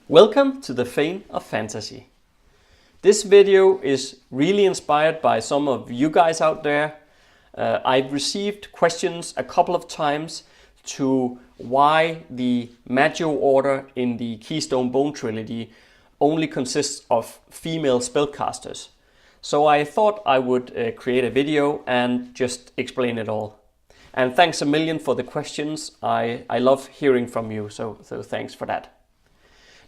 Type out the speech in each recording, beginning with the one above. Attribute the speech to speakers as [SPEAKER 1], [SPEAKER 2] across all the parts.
[SPEAKER 1] Welcome to the Fane of Fantasy. This video is really inspired by some of you guys out there. I've received questions a couple of times to why the Maggio order in the Keystone Bone trilogy only consists of female spellcasters. So I thought I would create a video and just explain it all. And thanks a million for the questions. I love hearing from you, so thanks for that.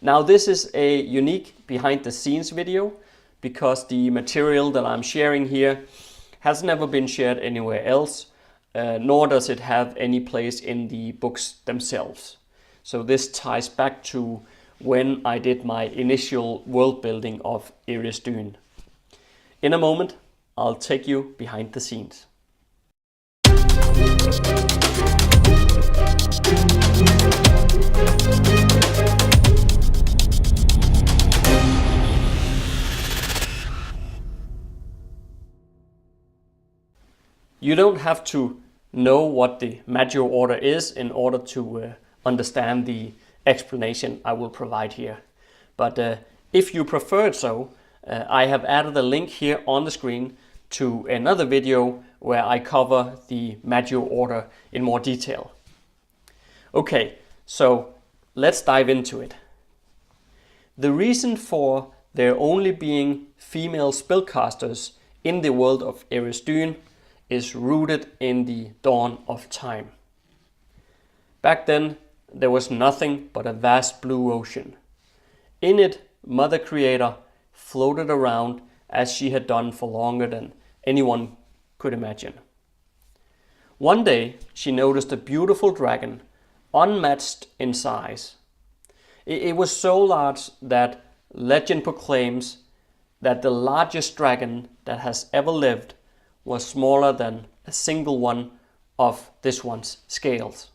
[SPEAKER 1] Now this is a unique behind the scenes video because the material that I'm sharing here has never been shared anywhere else, nor does it have any place in the books themselves. So this ties back to when I did my initial world building of Erisdün. In a moment, I'll take you behind the scenes. You don't have to know what the Maggio order is in order to understand the explanation I will provide here. But if you prefer it so, I have added a link here on the screen to another video where I cover the Maggio order in more detail. Okay, so let's dive into it. The reason for there only being female spellcasters in the world of Erisdün is rooted in the dawn of time. Back then, there was nothing but a vast blue ocean. In it, Mother Creator floated around as she had done for longer than anyone could imagine. One day, she noticed a beautiful dragon, unmatched in size. It was so large that legend proclaims that the largest dragon that has ever lived was smaller than a single one of this one's scales.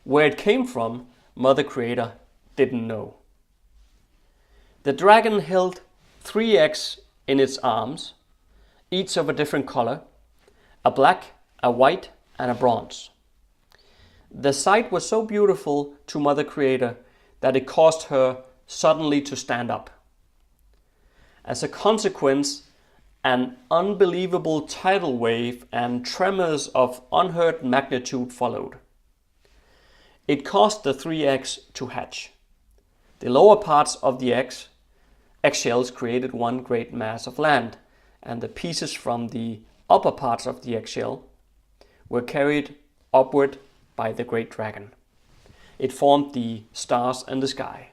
[SPEAKER 1] Where it came from, Mother Creator didn't know. The dragon held 3 eggs in its arms, each of a different color, a black, a white, and a bronze. The sight was so beautiful to Mother Creator that it caused her suddenly to stand up. As a consequence, an unbelievable tidal wave and tremors of unheard magnitude followed. It caused the 3 eggs to hatch. The lower parts of the eggshells created one great mass of land, and the pieces from the upper parts of the eggshell were carried upward by the great dragon. It formed the stars and the sky.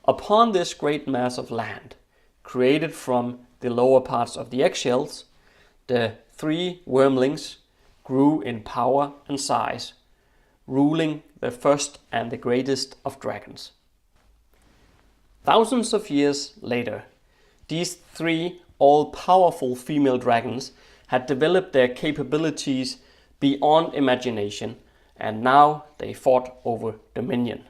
[SPEAKER 1] Upon this great mass of land, created from the lower parts of the eggshells, the 3 wormlings grew in power and size, ruling the first and the greatest of dragons. Thousands of years later, these 3 all-powerful female dragons had developed their capabilities beyond imagination, and now they fought over dominion.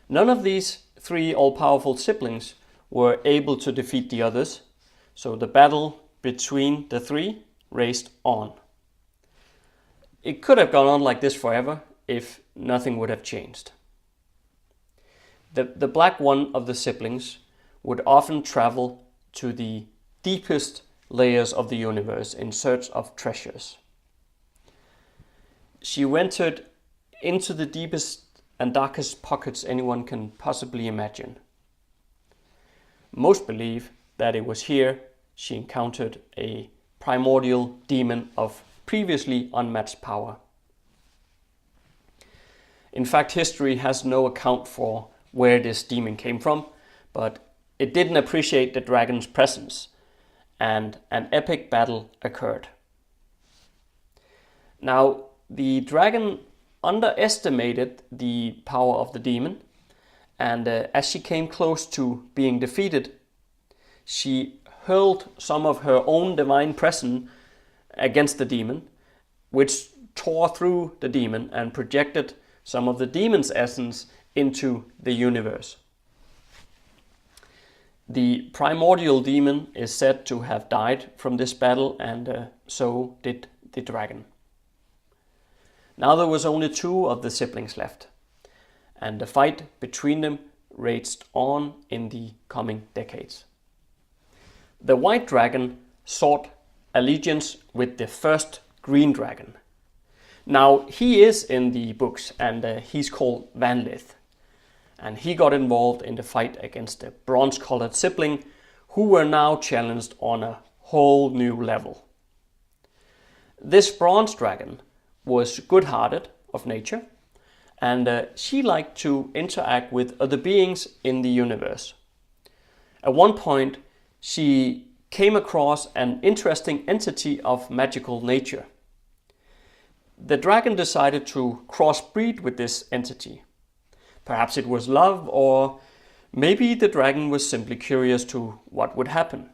[SPEAKER 1] None of these 3 all-powerful siblings were able to defeat the others, so the battle between the 3 raced on. It could have gone on like this forever if nothing would have changed. The black one of the siblings would often travel to the deepest layers of the universe in search of treasures. She ventured into the deepest and darkest pockets anyone can possibly imagine. Most believe that it was here she encountered a primordial demon of previously unmatched power. In fact, history has no account for where this demon came from, but it didn't appreciate the dragon's presence, and an epic battle occurred. Now, the dragon underestimated the power of the demon, and as she came close to being defeated, she hurled some of her own divine presence against the demon, which tore through the demon and projected some of the demon's essence into the universe. The primordial demon is said to have died from this battle, and so did the dragon. Now there was only 2 of the siblings left, and the fight between them raged on in the coming decades. The White Dragon sought allegiance with the first Green Dragon. Now, he is in the books, and he's called Vanlith. And he got involved in the fight against the bronze-colored sibling, who were now challenged on a whole new level. This bronze dragon was good-hearted of nature, and she liked to interact with other beings in the universe. At one point, she came across an interesting entity of magical nature. The dragon decided to crossbreed with this entity. Perhaps it was love, or maybe the dragon was simply curious to what would happen.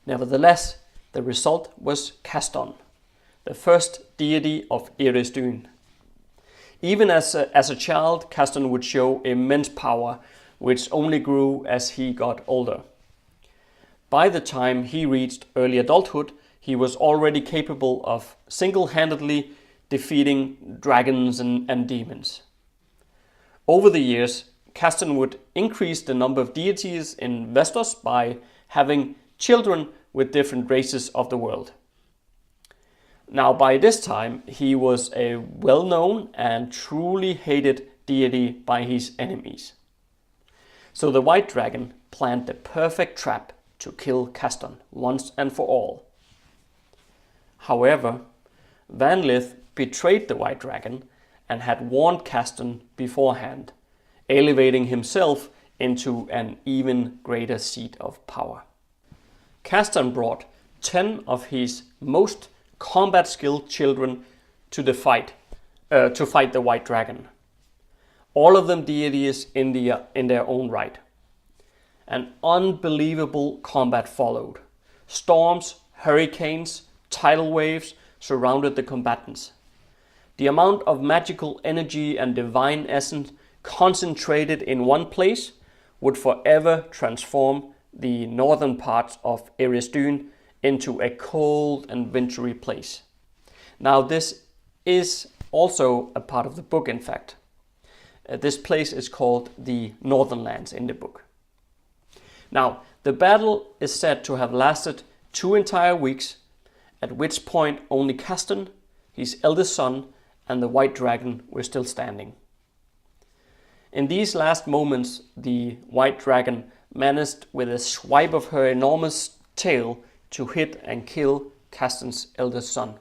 [SPEAKER 1] Nevertheless, the result was Keystone, the first deity of Erisdün. Even as a child, Keystone would show immense power, which only grew as he got older. By the time he reached early adulthood, he was already capable of single-handedly defeating dragons and demons. Over the years, Keystone would increase the number of deities in Vestos by having children with different races of the world. Now, by this time, he was a well-known and truly hated deity by his enemies. So the White Dragon planned the perfect trap to kill Keystone once and for all. However, Vanlith betrayed the White Dragon and had warned Keystone beforehand, elevating himself into an even greater seat of power. Keystone brought 10 of his most combat-skilled children to fight the White Dragon. All of them deities in their own right. An unbelievable combat followed. Storms, hurricanes, tidal waves surrounded the combatants. The amount of magical energy and divine essence concentrated in one place would forever transform the northern parts of Erisdün into a cold and wintry place. Now, this is also a part of the book, in fact. This place is called the Northern Lands in the book. Now, the battle is said to have lasted 2 entire weeks, at which point only Keystone, his eldest son, and the White Dragon were still standing. In these last moments, the White Dragon managed with a swipe of her enormous tail to hit and kill Keystone's eldest son.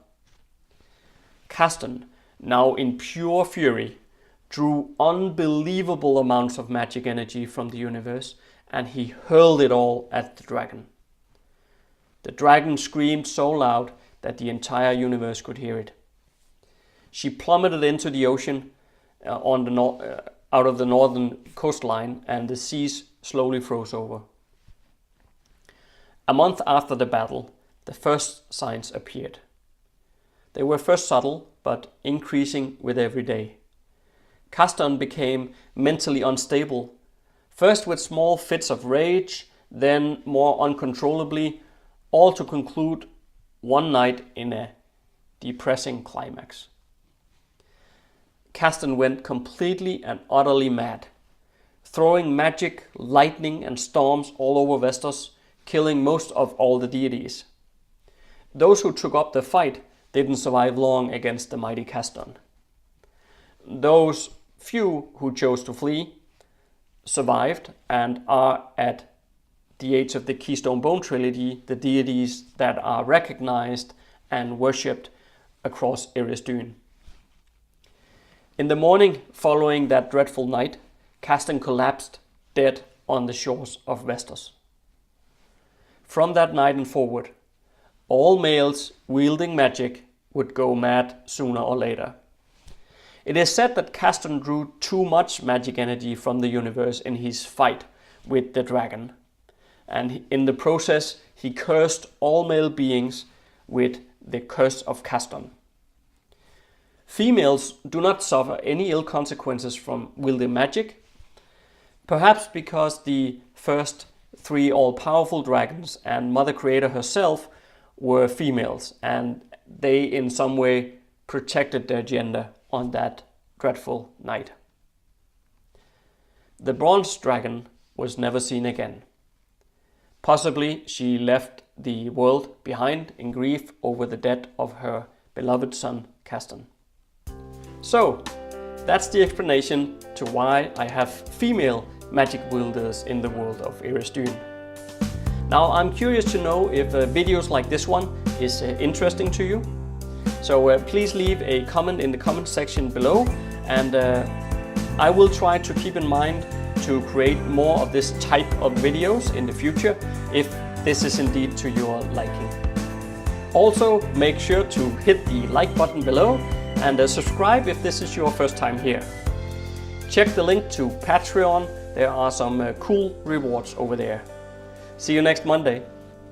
[SPEAKER 1] Keystone, now in pure fury, drew unbelievable amounts of magic energy from the universe, and he hurled it all at the dragon. The dragon screamed so loud that the entire universe could hear it. She plummeted into the ocean out of the northern coastline, and the seas slowly froze over. A month after the battle, the first signs appeared. They were first subtle, but increasing with every day. Keystone became mentally unstable, first with small fits of rage, then more uncontrollably, all to conclude one night in a depressing climax. Keystone went completely and utterly mad, throwing magic, lightning and storms all over Vestos, killing most of all the deities. Those who took up the fight didn't survive long against the mighty Keystone. Those few who chose to flee survived and are at the age of the Keystone Bone trilogy the deities that are recognized and worshipped across Erisdün. In the morning following that dreadful night, Keystone collapsed dead on the shores of Vestos. From that night and forward, all males wielding magic would go mad sooner or later. It is said that Keystone drew too much magic energy from the universe in his fight with the dragon, and in the process he cursed all male beings with the curse of Keystone. Females do not suffer any ill consequences from wielding magic, perhaps because the first 3 all-powerful dragons and Mother Creator herself were females, and they in some way protected their gender on that dreadful night. the bronze dragon was never seen again. Possibly she left the world behind in grief over the death of her beloved son Keystone. So, that's the explanation to why I have female magic wielders in the world of Erisdün. Now I'm curious to know if videos like this one is interesting to you. So please leave a comment in the comment section below, and I will try to keep in mind to create more of this type of videos in the future if this is indeed to your liking. Also, make sure to hit the like button below and subscribe if this is your first time here. Check the link to Patreon, there are some cool rewards over there. See you next Monday.